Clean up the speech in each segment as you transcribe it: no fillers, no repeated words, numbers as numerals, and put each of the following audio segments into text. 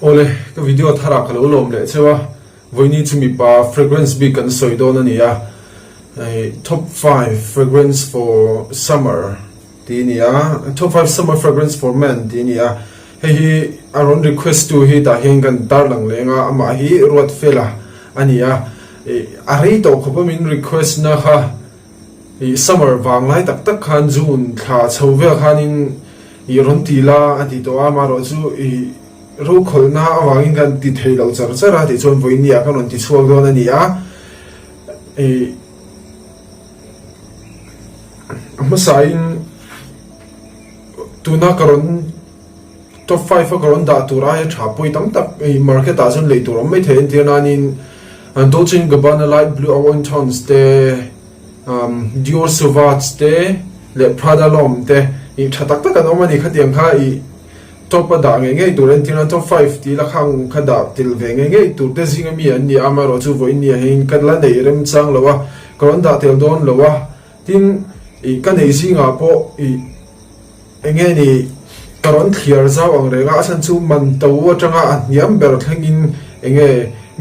Ole ka video thara khalo lom le chewa voini chumi pa fragrance bi kan soidon ania top 5 fragrance for summer tinia top 5 summer fragrance for men tinia hi around request to hi ta hengan darlang lenga ama hi ruat fela ania ari to khopamin request na ha summer wanglai tak tak khan jun kha chhowe khanin iron tila ati to amaro chu ro kholna awangin kan ti theilo char chara ti chon voinia kan on ti chuak don ania amasain tuna karon top 5 karon da tura ya thapoi tam tak market a chon leitur mai thein tinanin Dolce & Gabbana light blue orange tones te Dior Sauvage te le Prada lom te i thatak tak kan omani khatiang kha i top da nge turen tina top 5 ti la khang khada til ve nge tur te zinga mi an ni amaro chu voi ni hein kan la nei rem chang lawa karon da tel don lawa tin i kan ei zinga po i nge ni karon clear zaw ang renga asan chu man to atanga an yam ber thlengin nge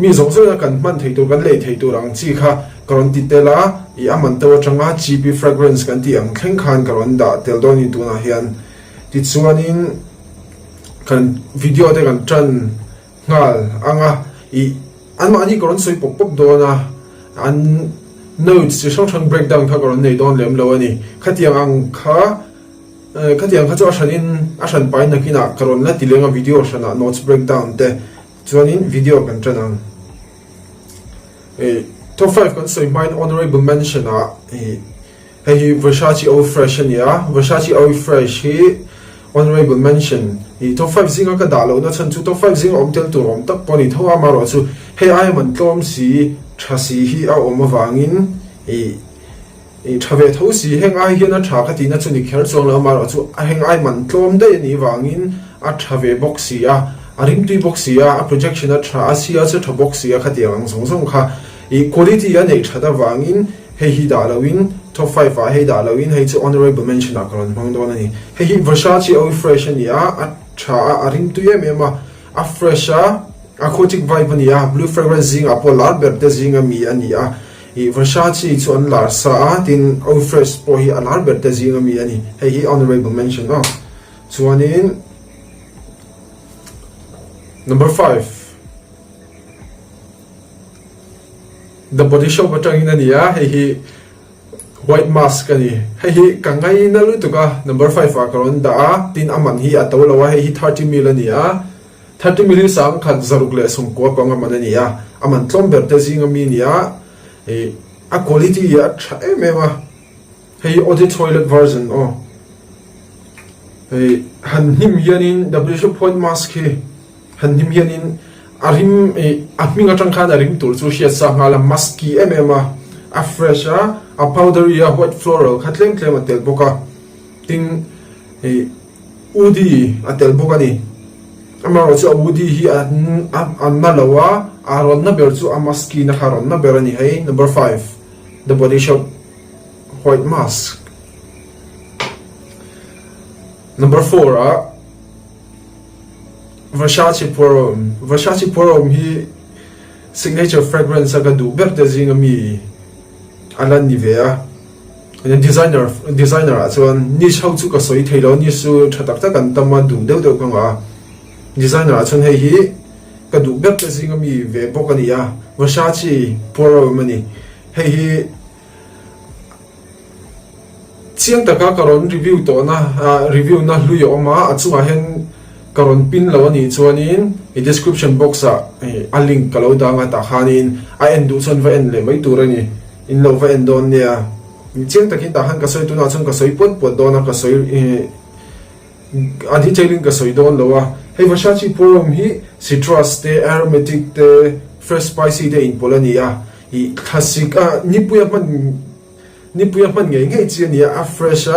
Mizo so kan man theitu kan le theitu rang chi kha karon ti tela i aman to atanga GP fragrance kan ti ang thleng khan karon da tel don ni tuna hian ti chuanin kan video te kan tran ngal anga i anma ni karon soi pop pop dona an notes chi shang breakdown kha karon nei don lem lo ani khatiang ang kha chu ashan pai na kina karon la tilenga video shana notes breakdown te chuanin video kan tran top 5 kan soi mine honourable mention a hey Versace Eau Fraiche nia Versace Eau Fraiche honourable mention top 5 zinga ka dalo na chan chu top 5 zinga omtel tur om tak poni thowa maro chu he ai man tlom si thasi hi a om awangin thave tho si heng ai hian a tha kha ti na chu ni kher chong la maro chu a heng ai man tlom de ni wangin a thave boxi a arim tui boxi a projection a tha asia chu tha boxi a khati ang song song kha quality a nei thada wangin he hi dalawin top 5 a he dalawin he chu honourable mention a karon mang don ani he hi Versace Eau Fraiche nia a tha arim tui em a fresh a aquatic vibe nia blue fragrance zinga polar berte zinga mi ania Versace chu an lar sa tin Eau Fraiche po hi alar berte zinga mi ani he hi honourable mention no chuanin number 5 the body shop atangin ania he white mask ani he kangai na lu tuka number 5 a karon da tin aman hi atawlawa he 30 mil ania 30 mil sang khat zaruk le sum ko panga manania aman tlomber te zinga mi nia a quality ya thae mema he audit toilet version han him yanin w shop point mask he han him yanin arim ahminga tangkhan arim tur chu hia sa ngala musky emema a fresh a powdery a white floral khatlem tlem atel boka tin udi atel boka ni amaro chu udi hi an nalawa aron na ber chu a musky na haron na berani hey number 5 the body shop white mask number 4 Versace Pour Homme. Versace Pour Homme hi signature fragrance aga du berte zinga mi alan nivea designer a chuan ni chho chu ka soi theilo ni su thatak tak kan tama du deuh ka nga designer a chuan hei hi ka du berte zinga mi ve bokania Versace Pour Homme ani hei hi chiang taka karon review to na review na hluyo ma achunga hen karon pin lo ani chuanin description box a link kalo danga ta khanin a endu chon va en le mai turani in lo va en don nia chiang takin ta han ka soi tuna chon ka soi pot dona ka soi adi tailing ka soi don lowa hey Versace Pour Homme hi citrus te aromatic te fresh spicy te in polania I classic nipuya man nge chi ania a fresh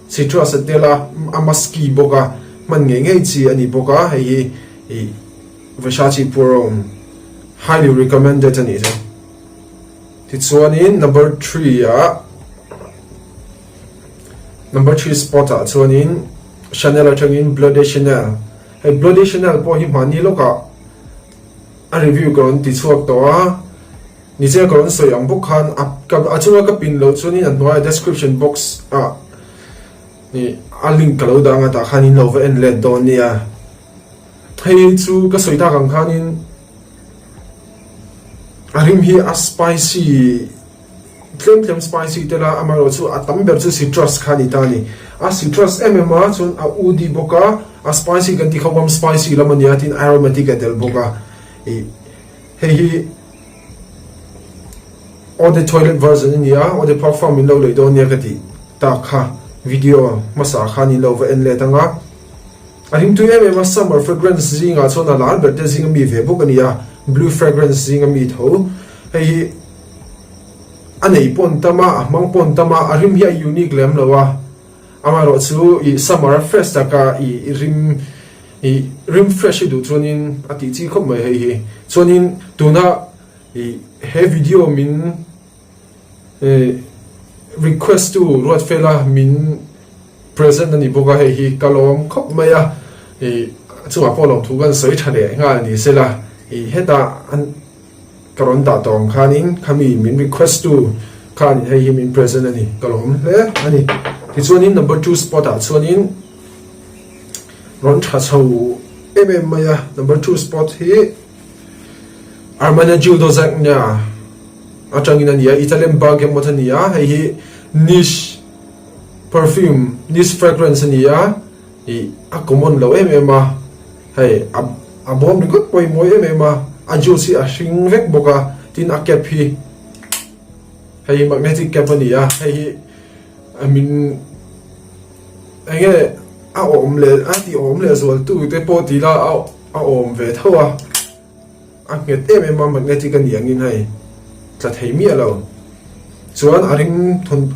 citrus te la a musky boka man nge chi ani boka hei Versace Pour Homme highly recommended ani it's one in number 3 number 3 spot chuan in Chanel atangin Bloody Chanel hei Bloody Chanel po hi mani loka a review karon ti chuak to a ni che karon soi ang book khan a chunga ka pin lo chuan in an hnuai description box a ni a link ka lo danga ta khanin lova en let don nia hei chu ka soi ta kang khanin arim hi a spicy tlem spicy tela amaro chu atam ber chu citrus khani tani a citrus MMA chun a udi boka a spicy kan ti khawam spicy lamania tin aromatic atel boka e hei or the toilet version in ya or the perfume in lo le don ya kati ta kha video masa khani lova en le tanga arim tu MMA summer fragrance zinga chona lal ber te zinga mi ve bokania blue fragrance zinga mi tho hei anei pon tama mang pon tama arim hi unique lem lowa amaro chu I summer fresh taka I rim fresh du chonin ati chi khom mai hei chonin tuna he video min request to rot fela min present ani boga hei kalom khop maya chunga polong thu gan soi thale nga ni sela heta an karon da tong khanin khami min request to khan hei min present ani kalom le ani ti chuanin number 2 spot a chuanin ron tha chho maya number 2 spot hi Ermenegildo Zegna atangina nia Italian Bergamot nia hei niche perfume niche fragrance nia a common lo ma hei abom ni gut poi moi ma ajusi a hring vek boka tin a cap hi hei magnetic cap nia hei I mean enge a om le a ti om le zol tu te po ti la a om ve thawa a nget ma magnetic an yang in hai tla thei mi alo chuan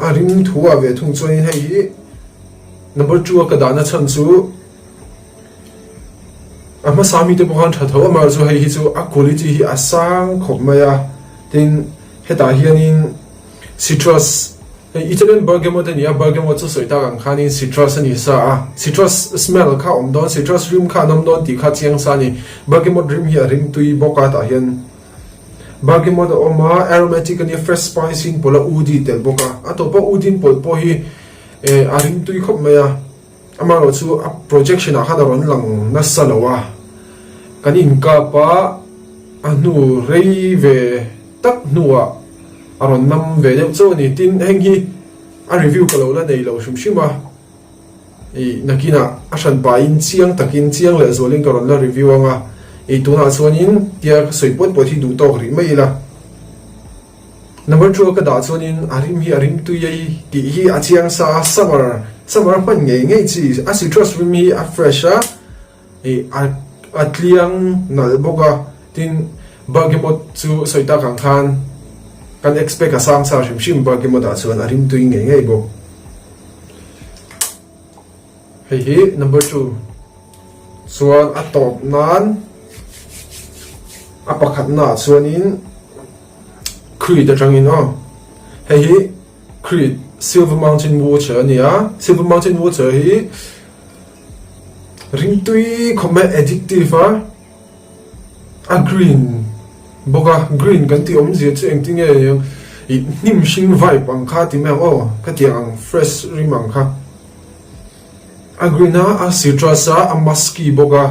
aring thuwa ve thung chuan hei number 2 ka dana chan chu ama sami te bohan tha thaw ma chu hei hi chu a quality hi asang khop maya tin heta hianin citrus Italian Bergamot nia Bergamot chu soita kang khanin citrus ani sa citrus smell kha om don citrus rim kha nom don ti kha chiang sa ni Bergamot rim hi rim tui boka ta hian Bergamot oma aromatic ani fresh spicy pola udi tel boka atopa udin pol po hi arim tui khop maya amaro chu a projection a hadaron lang na salawa kanin ka pa anu rei ve tak nuwa aron nam ve deuh chu ni tin heng hi a review ka lo la nei lo shim shima nakina a hran pa in chiang takin chiang le zoling ka ron la review anga tuna chuanin tia soipot pot hi du tok ri mai la number 2 ka da chuanin arim tu yei ti hi a chiang sa summer pan ngei chi a citrus rim hi a fresh a tliang nal boga tin Bergamot chu soita kang khan kan expect a sang sa shim Bergamot da chuan arim tu ngei bo hei number 2 chuan a top nan a pakhat na chuanin creed atangin hei creed silver mountain water nia silver mountain water hi ring tui khome addictive a green boga green kan ti om zia chu engting e nim hring vibe ang kha ti me ka tiang fresh rimang kha a green a citrus a musky boga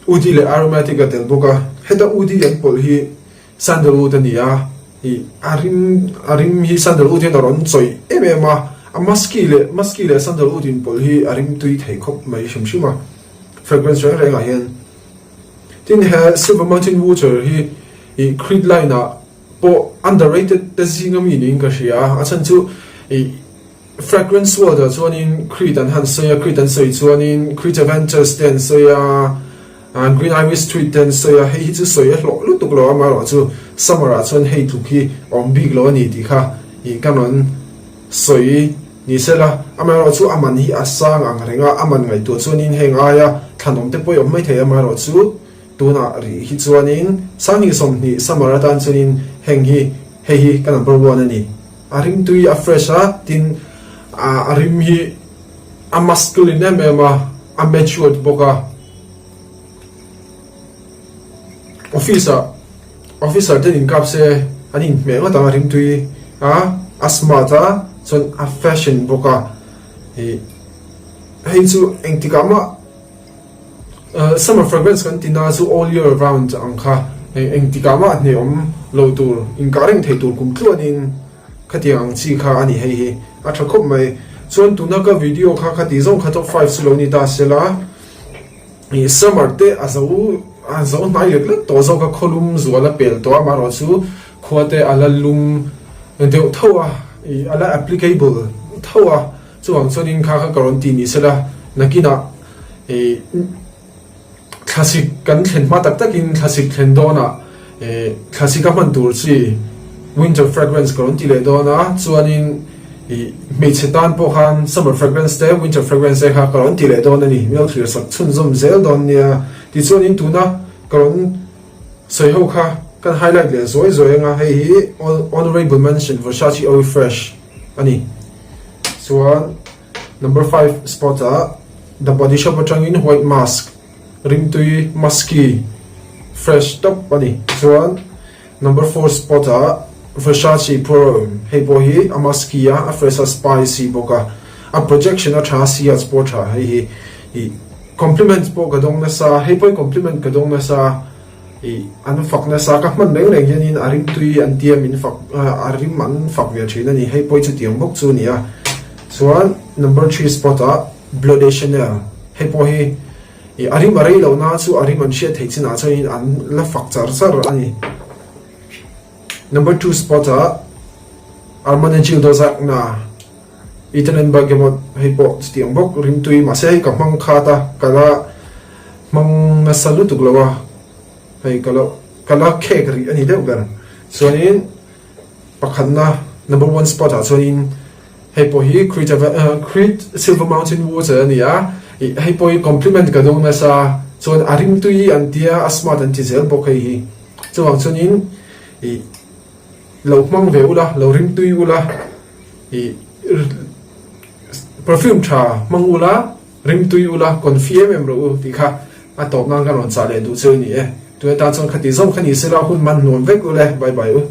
udi le aromatic atel boga heta udi yan pol hi sandalwood ania arim hi sandalwood hin ron choi a musky le sandalwood in pol hi arim tui thei khop mai shimshima fragrance rang hian tin ha silver mountain water hi creed line po underrated the zinga meaning ka sia achan chu fragrance water chuanin creed an han soya creed an soi chuanin creed adventures ten soya green iris street ten soya hei chu soya lo lu tuk lo ama ro chu summer chuan hei tu ki om big lo ni ti kha kanon soi ni sela ama ro chu aman hi asang ang renga aman ngai tu chuanin henga ya thanom te poi om mai thei ama ro chu tuna ri hi chuanin sangi som ni summer atan chuanin heng hi hei hi ka number 1 ani arim tui a fresh tin arim hi a masculine mema a matured boga officer ten in kap se anin me nga tanga rim tui asmata chon a fashion boka hei chu engtikama summer fragrance kan tina chu all year round angkha engtikama ne lo tur in kareng thei tur kum tluanin khatiang chi kha ani hei hi a thakop mai chuan tuna ka video kha khati zong kha top 5 siloni ta sela summer te azo nai lek to zo ka kholum zuala pel to amaro chu khuate ala lum deu thowa ala applicable thowa chuang chonin kha karon ti ni sela nakina classic kan thlen ma tak takin classic thlen dona classic ka man tur chi winter fragrance karon ti le dona chuanin mei chetan po khan summer fragrance te winter fragrance kha karon ti le dona ni mel clear sak chun zum zel don nia ti chuanin tuna karon sei ho kha kan highlight le zoi nga hei hi honourable mention Versace Eau Fraiche ani chuan number 5 spot the body shop atangin white mask rim tui musky fresh top ani chuan number 4 spot Versace Pour Homme hei po hi a musky a fresh a spicy boka a projection a thasi a sport hei hi compliment po gadong na sa hei po compliment gadong na sa an fak na sa ka man leng yanin arim tui an tiam in fak arim man fak via thina ni hei po chu tiang bok chu ni chuan number 3 spot Bleu de Chanel hei po hi arim arei lo na chu arim an shia thei china chain an la fak char ani number 2 spot Ermenegildo Zegna itanen Bergamot hei po tiang bok rim tui ma se ka mang khata kala mang na salu tuklawa hei kala kher ani deuh ber chuanin pakhat na number 1 spot chuanin hei po hi Creed Silver Mountain Water ani hei po compliment ka dong na sa chuan arim tui an tia asmat an ti zel bok hei hi chuang chuanin lo mang veula lo rim tui ula perfume cha mang ula rim tui ula confirm em ro ti kha a top nang kan on cha le du cheu ni tu ta chon khati zom khani sela hun man non vek ule bye bye